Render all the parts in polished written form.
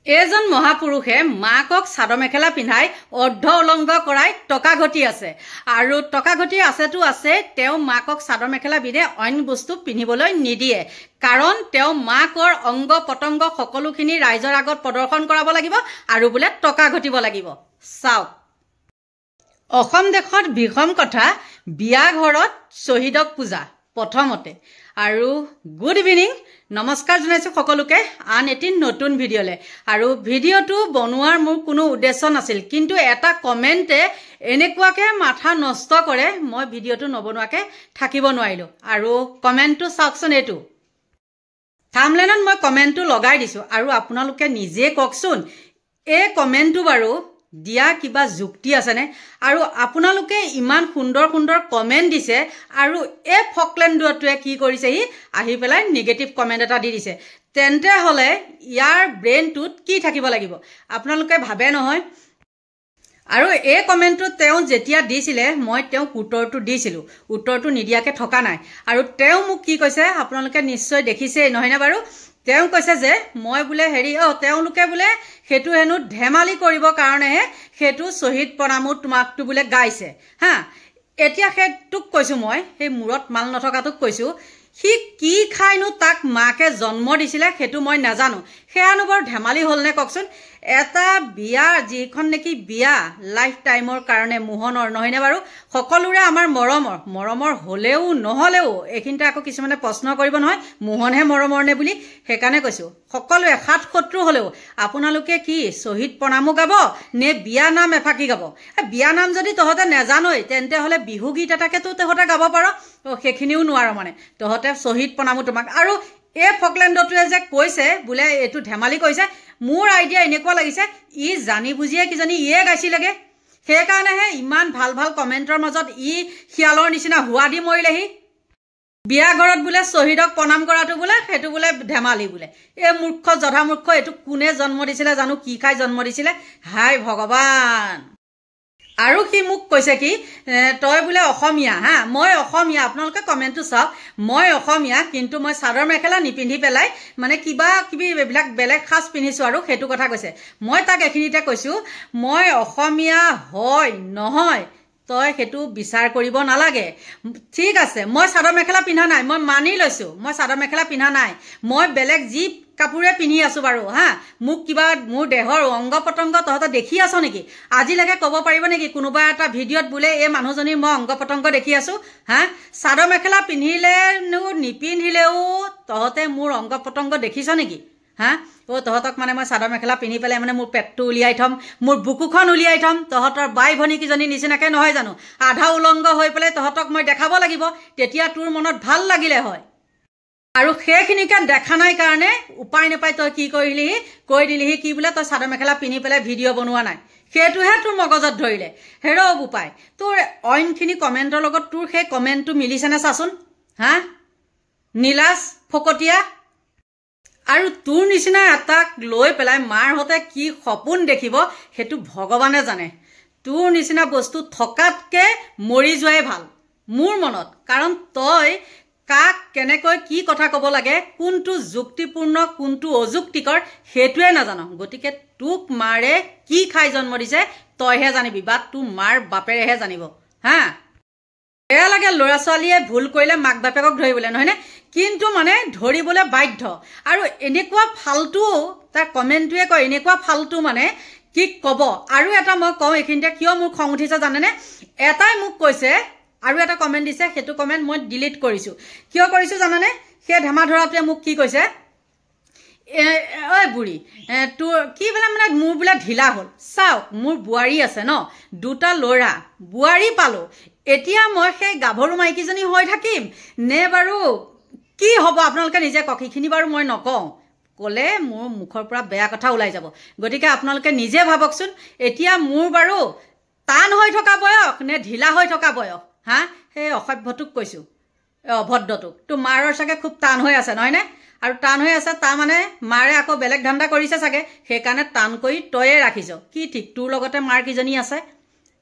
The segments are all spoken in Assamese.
এজন মহাপুৰুষে মাকক চাদৰ মেখেলা পিন্ধাই অৰ্ধ উলংগ কৰাই টকা ঘটি আছে আৰু টকা ঘটি আছেতো আছে তেওঁ মাকক চাদৰ মেখেলা বিধে অইন বস্তু পিন্ধিবলৈ নিদিয়ে কাৰণ তেওঁ মাকৰ অংগ পতংগ সকলোখিনি ৰাইজৰ আগত প্ৰদৰ্শন কৰাব লাগিব আৰু বুলে টকা ঘটিব লাগিব চাওক অসম দেশত বিষম কথা বিয়া ঘৰত শহীদক পূজা প্ৰথমতে আৰু গুড ইভিনিং নমস্কাৰ জনাইছো সকলোকে আন এটি নতুন ভিডিঅ'লে আৰু ভিডিঅ'টো বনোৱাৰ মোৰ কোনো উদ্দেশ্য নাছিল কিন্তু এটা কমেন্টে এনেকুৱাকে মাথা নষ্ট কৰে মই ভিডিঅ'টো নবনোৱাকে থাকিব নোৱাৰিলো আৰু কমেন্টটো চাওকচোন এটো থাম্বনেলত মই কমেন্টটো লগাই দিছো আৰু আপোনালোকে নিজে কওকচোন এই কমেন্টটো বাৰু দিয়া কিবা যুক্তি আছে নে আৰু আপোনালোকে ইমান সুন্দৰ সুন্দৰ কমেন্ট দিছে আৰু এ ফকলেণ্ডটোৱে কি কৰিছে হি আহি পেলাই নেগেটিভ কমেন্ট এটা দি দিছে তেন্তে হলে ইয়াৰ ব্ৰেইনটোত কি থাকিব লাগিব আপোনালোকে ভাবে নহয় আৰু এই কমেন্টটো তেওঁ যেতিয়া দিছিলে মই তেওঁ উত্তৰটো দিছিলো উত্তৰটো নিদিয়াকে থকা নাই আৰু তেওঁ মোক কি কৈছে আপোনালোকে নিশ্চয় দেখিছে নহয় না বাৰু তেওঁ কৈছে যে মই বুলে হেৰি তেওঁলোকে বুলে হেতু হেনু ধেমালি কৰিব কাৰণে হেতু শহীদ প্ৰণামো তোমাকটো বুলে গাইছে হা এতিয়া হেতুক কৈছো মই হে মুৰত মাল নথকাটোক কৈছো হি কি খাইনো তাক মাকে জন্ম দিছিলে হেতু মই নাজানো হেয়ানো বৰ ধেমালি হলনে ককচোন এটা বিয়া যিখন নেকি বিয়া লাইফ টাইমৰ কাৰণে মোহনৰ নহয়নে বাৰু সকলোৰে আমাৰ মৰমৰ হলেও নহলেও এখিনটা আকৌ কিছুমানে প্ৰশ্ন কৰিব নহয় মোহনহে মৰমৰ নে বুলি হেকানে কৈছো সকলোৱে সাত শত্ৰু হলেও আপোনালোকে কি শহীদ প্ৰণামো গাব নে বিয়া নাম এফাকি গাব বিয়া নাম যদি তহতে নেজানই তেন্তে হলে বিহু গীত এটাকে তো তহতে গাব পাৰ হেখিনিও নোৱাৰ মানে তহতে শহীদ প্ৰণামো তোমাক আৰু এ ফকলেণ্ডটোৱে যে কৈছে বুলে এটো ধেমালি কৈছে মোৰ আইডিয়া এনেকুৱা লাগিছে ই জানি বুজিয়ে কিজানি ইয়ে গাইছিলেগে সেই কাৰণেহে ইমান ভাল ভাল কমেন্টৰ মাজত ই খিয়ালৰ নিচিনা হুৱা দি মৰিলেহি বিয়া ঘৰত বুলে শহীদক প্ৰণাম কৰাটো বুলে হেতু বুলে ধেমালি বুলে এ মূৰ্খ জধা মূৰ্খ এটো কোনে জন্ম দিছিলে জানো কি খাই জন্ম দিছিলে হাই ভগৱান আৰু কি মুক কৈছে কি তই বুলে অসমীয়া হা মই অসমীয়া আপোনালোকে কমেন্টটো চাওক মই অসমীয়া কিন্তু মই চাদৰ মেখেলা নিপিন্ধি পেলাই মানে কিবা কিবি বেবিলাক বেলেগ খাস পিন্ধিছো আৰু হেতু কথা কৈছে মই তাক এখিনিতে কৈছো মই অসমীয়া হয় নহয় তই হেতু বিচাৰ কৰিব নালাগে ঠিক আছে মই চাদৰ মেখেলা পিন্ধা নাই মই মানি লৈছো মই চাদৰ মেখেলা পিন্ধা নাই মই বেলেগ জি কাপুৰে পিন্ধি আছো বাৰু হা মুক কিবা মোৰ দেহৰ অংগ পতংগ তহত দেখি আছো নেকি আজি লাগে কব পাৰিব নেকি কোনোবা এটা ভিডিঅত বুলে এই মানুহজনী মই অংগ পতংগ দেখি আছো হা চাদৰ মেখেলা পিন্ধিলে নিপিন্ধিলেও তহতে মোৰ অংগ পতংগ দেখিছ নেকি হা তহতক মানে মই চাদৰ মেখেলা পিন্ধি পেলাই মানে মোৰ পেটটো উলিয়াই থম মোৰ বুকুখন উলিয়াই থম তহতৰ বাই ভনী কিজনী নিচিনাকে নহয় জানো আধা উলংগ হৈ পেলাই তহতক মই দেখাব লাগিব তেতিয়া তোৰ মনত ভাল লাগিলে হয় আৰু হেখিনিকে দেখা নাই কাৰণে উপায় নাপাই তই কি কৰিলিহি কৈ দিলিহি কি বুলে তই চাদৰ মেখেলা পিন্ধি পেলাই ভিডিঅ' বনোৱা নাই হেতুহে তোৰ মগজত ধৰিলে হেৰ উপায় তোৰ অইনখিনি কমেন্টৰ লগত তোৰ সেই কমেন্টটো মিলিছেনে চাচোন হা নীলাজ ফকটিয়া আৰু তোৰ নিচিনা এটাক লৈ পেলাই মাৰ হতে কি সপোন দেখিব হেতু ভগৱানে জানে তোৰ নিচিনা বস্তু থকাতকে মৰি যোৱাই ভাল মোৰ মনত কাৰণ তই কাক কেনেকৈ কি কথা কব লাগে কোনটো যুক্তিপূৰ্ণ কোনটো অযুক্তিকৰ হেতুৱে নাজানো গতিকে তোক মাৰে কি খাই জন্ম দিছে তইহে জানিবি বা তোৰ মাৰ বাপেৰেহে জানিব হা এয়া লাগে ল'ৰা ছোৱালীয়ে ভুল কৰিলে মাক বাপেকক ধৰিবলৈ নহয়নে কিন্তু মানে ধৰিবলৈ বাধ্য আৰু এনেকুৱা ফালতু তাৰ কমেন্টটোৱে কয় এনেকুৱা ফালতু মানে কি কব আৰু এটা মই কওঁ এইখিনিতে কিয় মোৰ খং উঠিছে জানেনে এটাই মোক কৈছে আৰু এটা কমেন্ট দিছে হেতু কমেন্ট মই ডিলিট কৰিছো কিয় কৰিছো জানানে হে ধেমা ধৰাটোৱে মোক কি কৈছে ঐ বুঢ়ী তোৰ কি বোলে মানে মোৰ বোলে ঢিলা হ'ল চাওক মোৰ বুঢ়াৰী আছে ন দুটা ল'ৰা বুঢ়াৰী পালো এতিয়া মই সেই গাভৰু মাইকীজনী হৈ থাকিম নে বাৰু কি হ'ব আপোনালোকে নিজে ককিখিনি বাৰু মই নকওঁ কলে মোৰ মুখৰ পৰা বেয়া কথা ওলাই যাব গতিকে আপোনালোকে নিজে ভাবকচোন এতিয়া মোৰ বাৰু টান হৈ থকা বয়স নে ঢিলা হৈ থকা বয়স হা সেই অসভ্যটোক কৈছো অভদ্ৰটোক তো মাৰৰ চাগে খুব টান হৈ আছে নহয়নে আৰু টান হৈ আছে তাৰ মানে মাৰে আকৌ বেলেগ ধান্দা কৰিছে চাগে সেইকাৰণে টান কৰি তয়ে ৰাখিছ কি ঠিক তোৰ লগতে মাৰ কিজনী আছে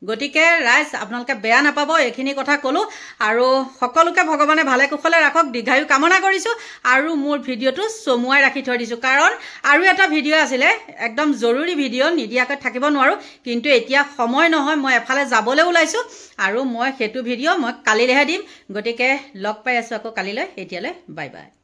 গতিকে ৰাইজ আপোনালোকে বেয়া নাপাব এইখিনি কথা ক'লোঁ আৰু সকলোকে ভগৱানে ভালে কুশলে ৰাখক দীৰ্ঘায়ু কামনা কৰিছোঁ আৰু মোৰ ভিডিঅ'টো চমুৱাই ৰাখি থৈ দিছোঁ কাৰণ আৰু এটা ভিডিঅ' আছিলে একদম জৰুৰী ভিডিঅ' নিদিয়াকৈ থাকিব নোৱাৰোঁ কিন্তু এতিয়া সময় নহয় মই এফালে যাবলৈ ওলাইছোঁ আৰু মই সেইটো ভিডিঅ' মই কালিলৈহে দিম গতিকে লগ পাই আছোঁ আকৌ কালিলৈ এতিয়ালৈ বাই বাই